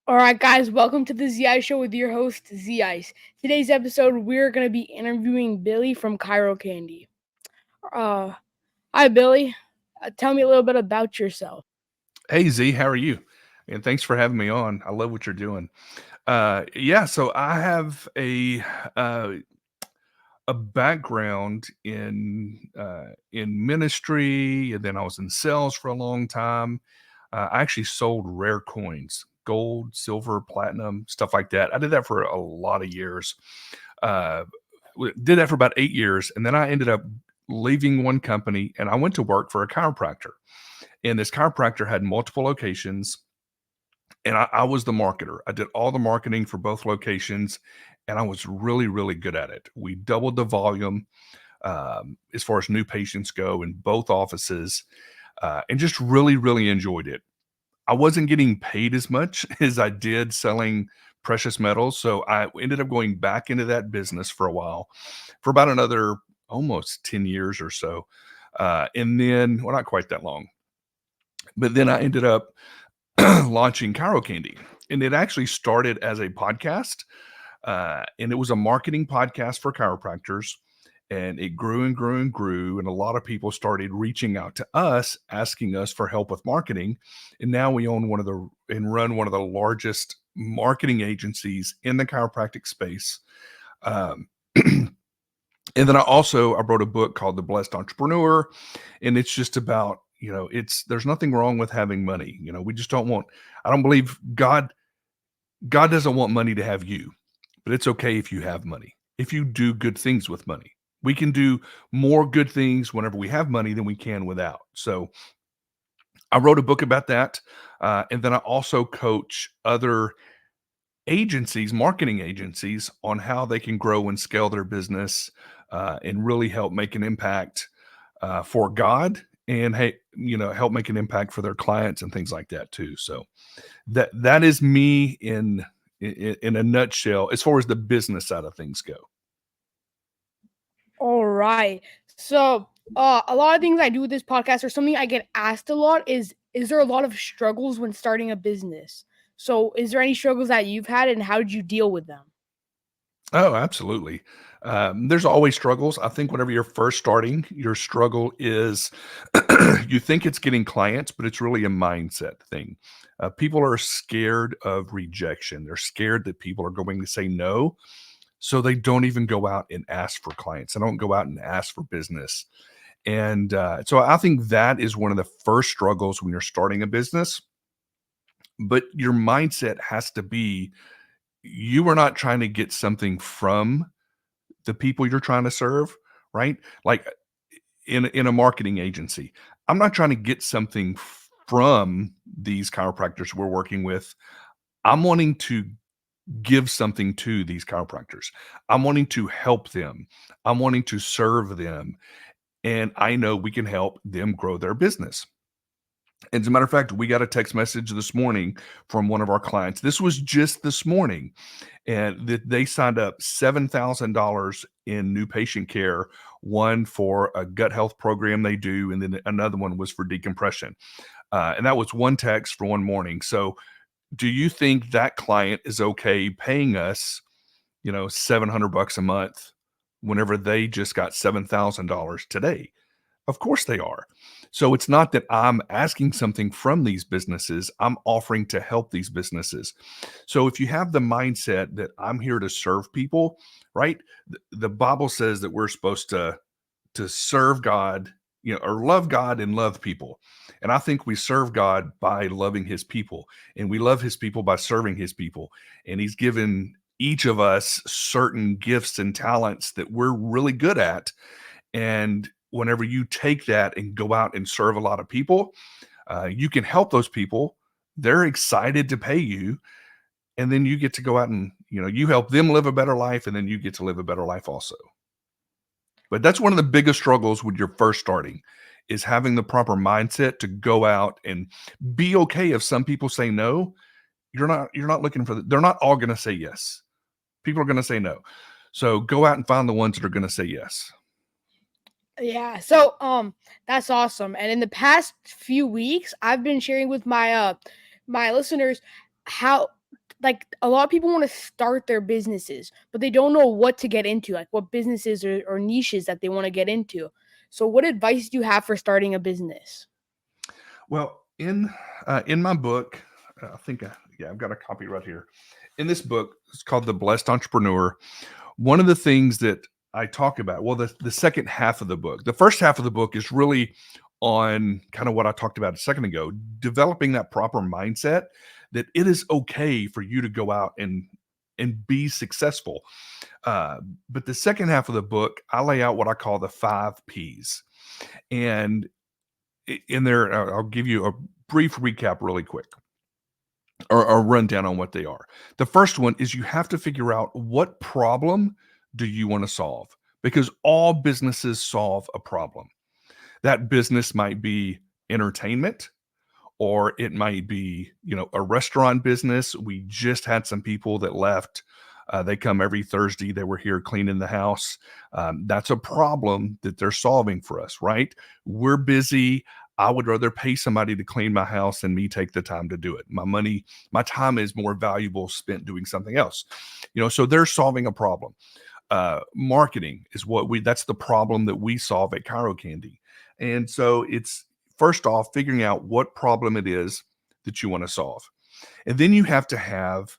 All right, guys, welcome to the Z Ice Show with your host, Z Ice. Today's episode, we're going to be interviewing Billy from ChiroCandy. Uh, Hi, Billy. Tell me a little bit about yourself. Hey Z, how are you? And thanks for having me on. I love what you're doing. So I have uh, a background in ministry, and then I was in sales for a long time. I actually sold rare coins, gold, silver, platinum, stuff like that. I did that for a lot of years. Uh, did that for about 8 years, and then I ended up leaving one company, and I went to work for a chiropractor. And this chiropractor had multiple locations, and I was the marketer. I did all the marketing for both locations, and I was really, really good at it. We doubled the volume as far as new patients go in both offices, and just really, really enjoyed it. I wasn't getting paid as much as I did selling precious metals, so I ended up going back into that business for a while, for about another almost 10 years or so. And then, well, not quite that long, but then I ended up launching ChiroCandy. And it actually started as a podcast, and it was a marketing podcast for chiropractors. And it grew and grew and grew. And a lot of people started reaching out to us, asking us for help with marketing. And now we own run one of the largest marketing agencies in the chiropractic space. Um, and then I wrote a book called The Blessed Entrepreneur, and it's just about, it's there's nothing wrong with having money. We just don't want, I don't believe God doesn't want money to have you, but it's okay if you have money, if you do good things with money. We can do more good things whenever we have money than we can without. So I wrote a book about that, and then I also coach other agencies, marketing agencies, on how they can grow and scale their business, and really help make an impact for God, and hey, help make an impact for their clients and things like that too. So that is me in a nutshell as far as the business side of things go. All right. So, a lot of things I do with this podcast, or something I get asked a lot, is there a lot of struggles when starting a business? So, is there any struggles that you've had, and how did you deal with them? Oh, absolutely. There's always struggles. I think whenever you're first starting, your struggle is you think it's getting clients, but it's really a mindset thing. People are scared of rejection. They're scared that people are going to say no. So they don't even go out and ask for clients. They don't go out and ask for business. And so I think that is one of the first struggles when you're starting a business. But your mindset has to be, you are not trying to get something from the people you're trying to serve, right? Like in a marketing agency, I'm not trying to get something from these chiropractors we're working with. I'm wanting to give something to these chiropractors. I'm wanting to help them. I'm wanting to serve them. And I know we can help them grow their business. As a matter of fact, we got a text message this morning from one of our clients. This was just this morning, and that they signed up $7,000 in new patient care. One for a gut health program they do, and then another one was for decompression. And that was one text for one morning. So, do you think that client is okay paying us, 700 bucks a month whenever they just got $7,000 today? Of course they are. So it's not that I'm asking something from these businesses, I'm offering to help these businesses. So if you have the mindset that I'm here to serve people, right? The Bible says that we're supposed to serve God, or love God and love people. And I think we serve God by loving his people, and we love his people by serving his people. And he's given each of us certain gifts and talents that we're really good at. And whenever you take that and go out and serve a lot of people, you can help those people. They're excited to pay you. And then you get to go out and, you help them live a better life. And then you get to live a better life also. But that's one of the biggest struggles when you're first starting, is having the proper mindset to go out and be okay if some people say no. You're not looking for they're not all going to say yes. People are going to say no. So go out and find the ones that are going to say yes. Yeah. So, that's awesome. And in the past few weeks, I've been sharing with my listeners how like a lot of people want to start their businesses, but they don't know what to get into, like what businesses or niches that they want to get into. So, what advice do you have for starting a business? Well, in my book, I think yeah, I've got a copy right here. In this book, it's called The Blessed Entrepreneur. One of the things that I talk about, well, the second half of the book, the first half of the book is really on kind of what I talked about a second ago, developing that proper mindset that it is okay for you to go out and be successful. Uh, but the second half of the book, I lay out what I call the 5 Ps. And in there, I'll give you a brief recap really quick, or rundown on what they are. The first one is you have to figure out what problem do you want to solve, because all businesses solve a problem. That business might be entertainment, or it might be, a restaurant business. We just had some people that left. They come every Thursday. They were here cleaning the house. That's a problem that they're solving for us, right? We're busy. I would rather pay somebody to clean my house than me take the time to do it. My time is more valuable spent doing something else. So they're solving a problem. Marketing is that's the problem that we solve at ChiroCandy. And so it's first off figuring out what problem it is that you want to solve. And then you have to have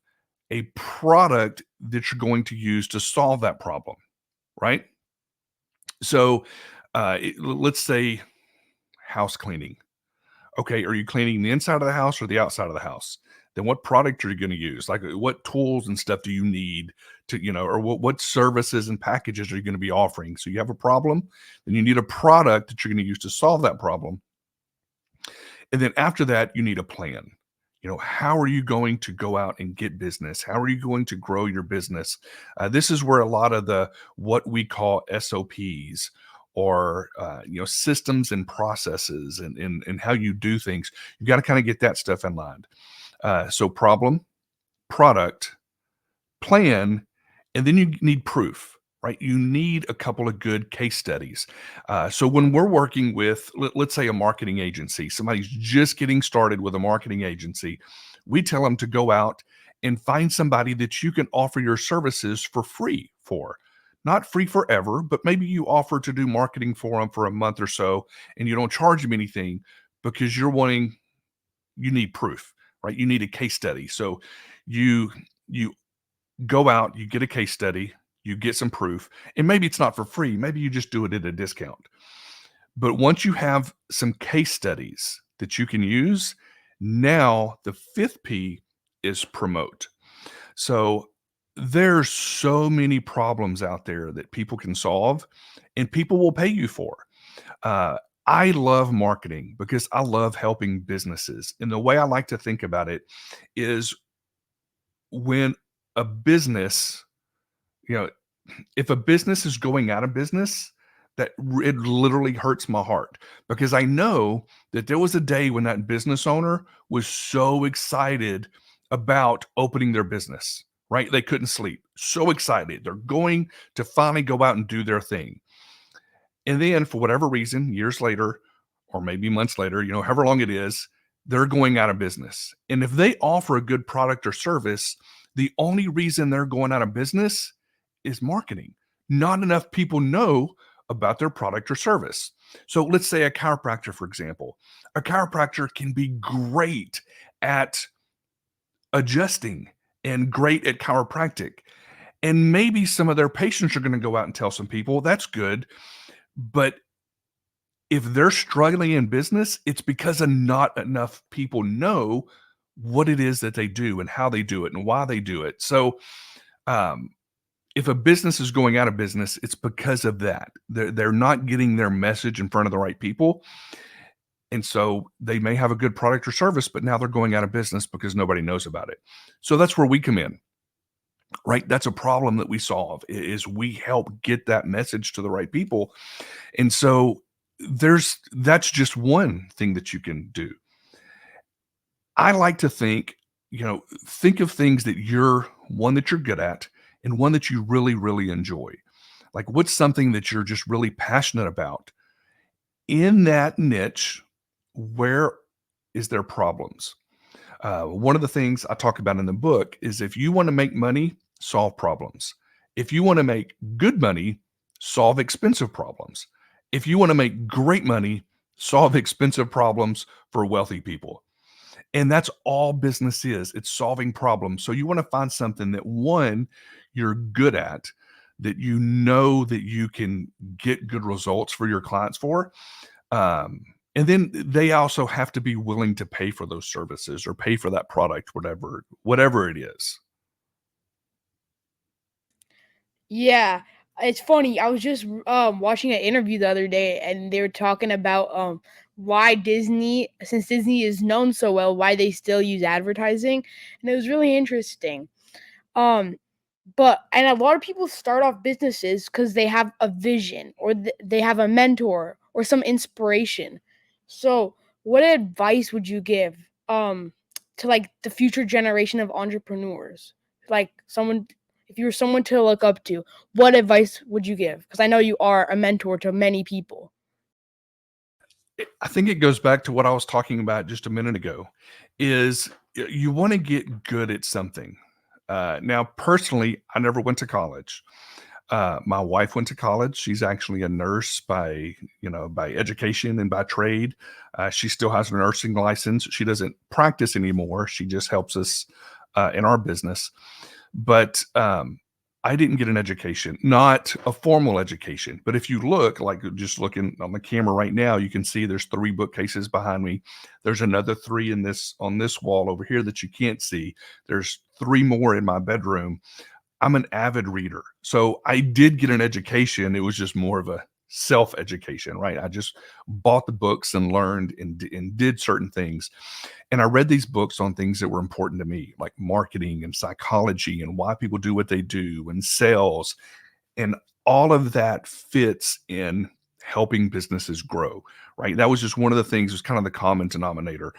a product that you're going to use to solve that problem, right? So let's say house cleaning. Okay, are you cleaning the inside of the house or the outside of the house? Then what product are you going to use? Like what tools and stuff do you need to, or what services and packages are you going to be offering? So you have a problem, then you need a product that you're going to use to solve that problem. And then after that, you need a plan. How are you going to go out and get business? How are you going to grow your business? This is where a lot of what we call SOPs, or systems and processes, and how you do things. You got to kind of get that stuff in line. So problem, product, plan, and then you need proof, right? You need a couple of good case studies. So when we're working with, let's say, a marketing agency, somebody's just getting started with a marketing agency, we tell them to go out and find somebody that you can offer your services for free for. Not free forever, but maybe you offer to do marketing for them for a month or so, and you don't charge them anything because you need proof, right? You need a case study. So you go out, you get a case study, you get some proof, and maybe it's not for free. Maybe you just do it at a discount. But once you have some case studies that you can use, now the fifth P is promote. So there's so many problems out there that people can solve and people will pay you for. Uh, I love marketing because I love helping businesses. And the way I like to think about it is when a business, you know, if a business is going out of business, it literally hurts my heart, because I know that there was a day when that business owner was so excited about opening their business, right? They couldn't sleep. So excited. They're going to finally go out and do their thing. And then for whatever reason, years later, or maybe months later, however long it is, they're going out of business. And if they offer a good product or service, the only reason they're going out of business is marketing. Not enough people know about their product or service. So let's say a chiropractor, for example. A chiropractor can be great at adjusting and great at chiropractic. And maybe some of their patients are going to go out and tell some people, that's good. But if they're struggling in business, it's because not enough people know what it is that they do and how they do it and why they do it. So, um, if a business is going out of business, it's because of that. They're not getting their message in front of the right people. And so they may have a good product or service, but now they're going out of business because nobody knows about it. So that's where we come in, right? That's a problem that we solve, is we help get that message to the right people. And so that's just one thing that you can do. I like to think of things that you're good at, and one that you really, really enjoy. Like, what's something that you're just really passionate about? In that niche, where is there problems? One of the things I talk about in the book is if you want to make money, solve problems. If you want to make good money, solve expensive problems. If you want to make great money, solve expensive problems for wealthy people. And that's all business is. It's solving problems. So you want to find something that one, you're good at, that you know that you can get good results for your clients for. Um, and then they also have to be willing to pay for those services or pay for that product, whatever it is. Yeah, it's funny. I was just watching an interview the other day, and they were talking about why Disney, since Disney is known so well, why they still use advertising, and it was really interesting. Um, but and a lot of people start off businesses because they have a vision or they have a mentor or some inspiration. So, what advice would you give to like the future generation of entrepreneurs? Like someone, if you were someone to look up to, what advice would you give? Because I know you are a mentor to many people. I think it goes back to what I was talking about just a minute ago is you want to get good at something. Now, personally, I never went to college. My wife went to college. She's actually a nurse by education and by trade. She still has a nursing license. She doesn't practice anymore. She just helps us in our business. But I didn't get an education, not a formal education. But if you look, like just looking on the camera right now, you can see there's 3 bookcases behind me. There's another 3 in this on this wall over here that you can't see. There's 3 more in my bedroom. I'm an avid reader. So I did get an education. It was just more of a self-education, right? I just bought the books and learned and did certain things. And I read these books on things that were important to me, like marketing and psychology and why people do what they do and sales. And all of that fits in helping businesses grow, right? That was just one of the things, was kind of the common denominator.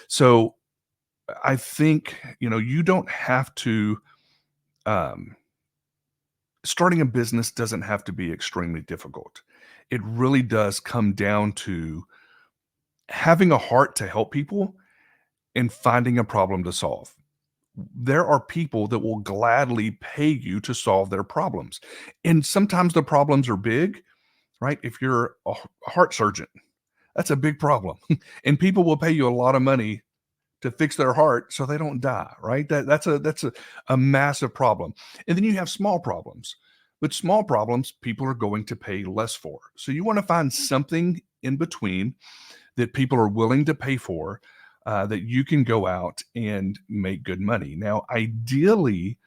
So I think, you don't have to um starting a business doesn't have to be extremely difficult. It really does come down to having a heart to help people and finding a problem to solve. There are people that will gladly pay you to solve their problems. And sometimes the problems are big, right? If you're a heart surgeon, that's a big problem. And people will pay you a lot of money to fix their heart so they don't die, right? That's a massive problem. And then you have small problems. But small problems people are going to pay less for. So you want to find something in between that people are willing to pay for, that you can go out and make good money. Now, ideally,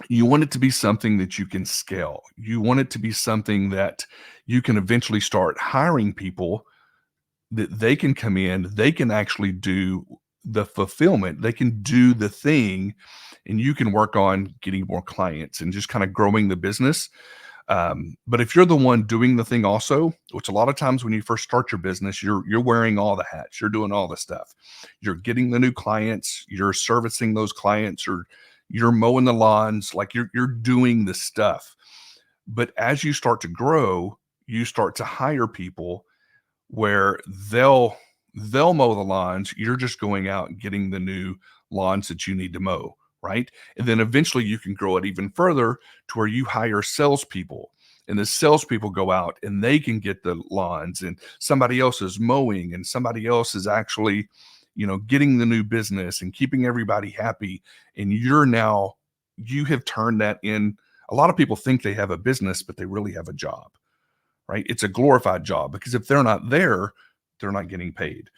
you want it to be something that you can scale. You want it to be something that you can eventually start hiring people that they can come in, they can actually do the fulfillment, they can do the thing, and you can work on getting more clients and just kind of growing the business. But if you're the one doing the thing also, which a lot of times when you first start your business, you're wearing all the hats, you're doing all the stuff. You're getting the new clients, you're servicing those clients, or you're mowing the lawns, like you're doing the stuff. But as you start to grow, you start to hire people where they'll mow the lawns. You're just going out and getting the new lawns that you need to mow, right? And then eventually you can grow it even further to where you hire salespeople, and the salespeople go out and they can get the lawns, and somebody else is mowing, and somebody else is actually, getting the new business and keeping everybody happy. And you have turned that in. A lot of people think they have a business, but they really have a job, right? It's a glorified job because if they're not there, they're not getting paid.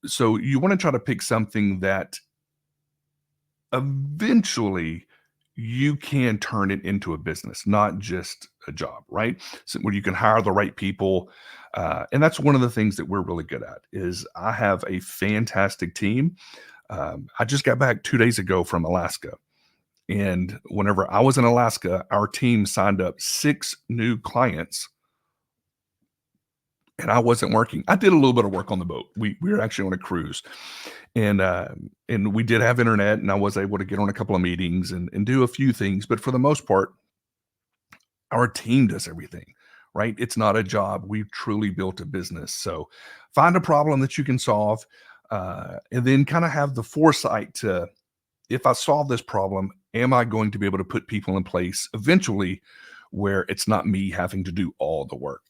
So you want to try to pick something that eventually you can turn it into a business, not just a job, right? So where you can hire the right people. And that's one of the things that we're really good at is I have a fantastic team. I just got back 2 days ago from Alaska. And whenever I was in Alaska, our team signed up 6 new clients and I wasn't working. I did a little bit of work on the boat. We were actually on a cruise, and we did have internet, and I was able to get on a couple of meetings and do a few things. But for the most part, our team does everything, right? It's not a job. We've truly built a business. So find a problem that you can solve. and then kind of have the foresight to, if I solve this problem, am I going to be able to put people in place eventually where it's not me having to do all the work?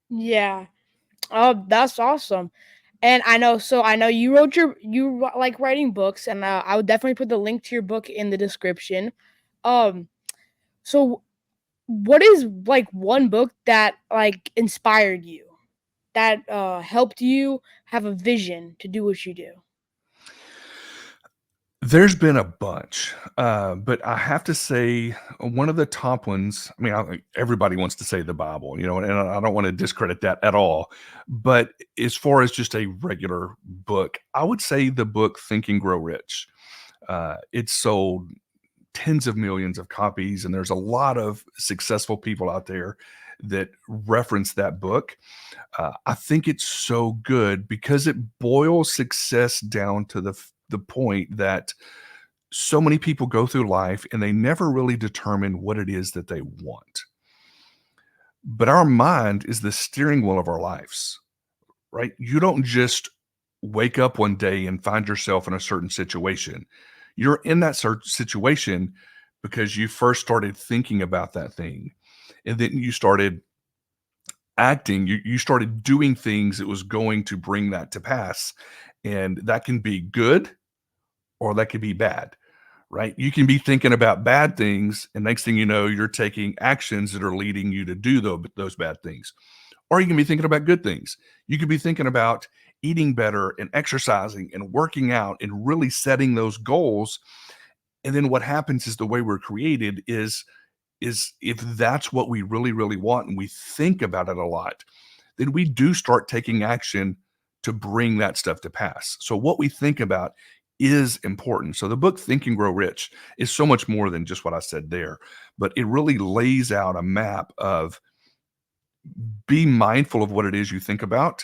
Yeah. Oh, that's awesome. And I know like writing books, and I would definitely put the link to your book in the description. Um, so what is like one book that like inspired you, that helped you have a vision to do what you do? There's been a bunch, but I have to say one of the top ones. I mean, everybody wants to say the Bible, and I don't want to discredit that at all. But as far as just a regular book, I would say the book Think and Grow Rich. It's sold tens of millions of copies, and there's a lot of successful people out there that reference that book. I think it's so good because it boils success down to the point that so many people go through life and they never really determine what it is that they want. But our mind is the steering wheel of our lives, right? You don't just wake up one day and find yourself in a certain situation. You're in that certain situation because you first started thinking about that thing. And then you started acting, you started doing things that was going to bring that to pass. And that can be good or that could be bad, right? You can be thinking about bad things, and next thing you know, you're taking actions that are leading you to do those bad things. Or you can be thinking about good things. You could be thinking about eating better and exercising and working out and really setting those goals. And then what happens is the way we're created is if that's what we really, really want and we think about it a lot, then we do start taking action to bring that stuff to pass. So what we think about is important. So the book Think and Grow Rich is so much more than just what I said there, but it really lays out a map of be mindful of what it is you think about,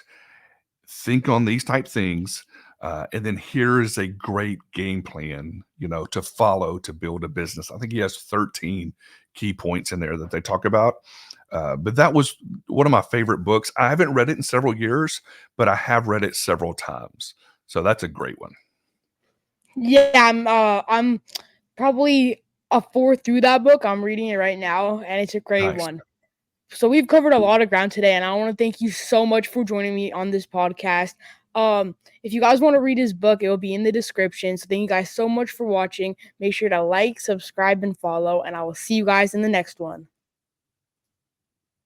think on these type things, and then here is a great game plan, to follow to build a business. I think he has 13 key points in there that they talk about. But that was one of my favorite books. I haven't read it in several years, but I have read it several times. So that's a great one. Yeah, I'm probably a fourth through that book. I'm reading it right now, and it's a great Nice. one. So we've covered a lot of ground today, and I want to thank you so much for joining me on this podcast. If you guys want to read his book, it will be in the description. So thank you guys so much for watching. Make sure to like, subscribe, and follow, and I will see you guys in the next one.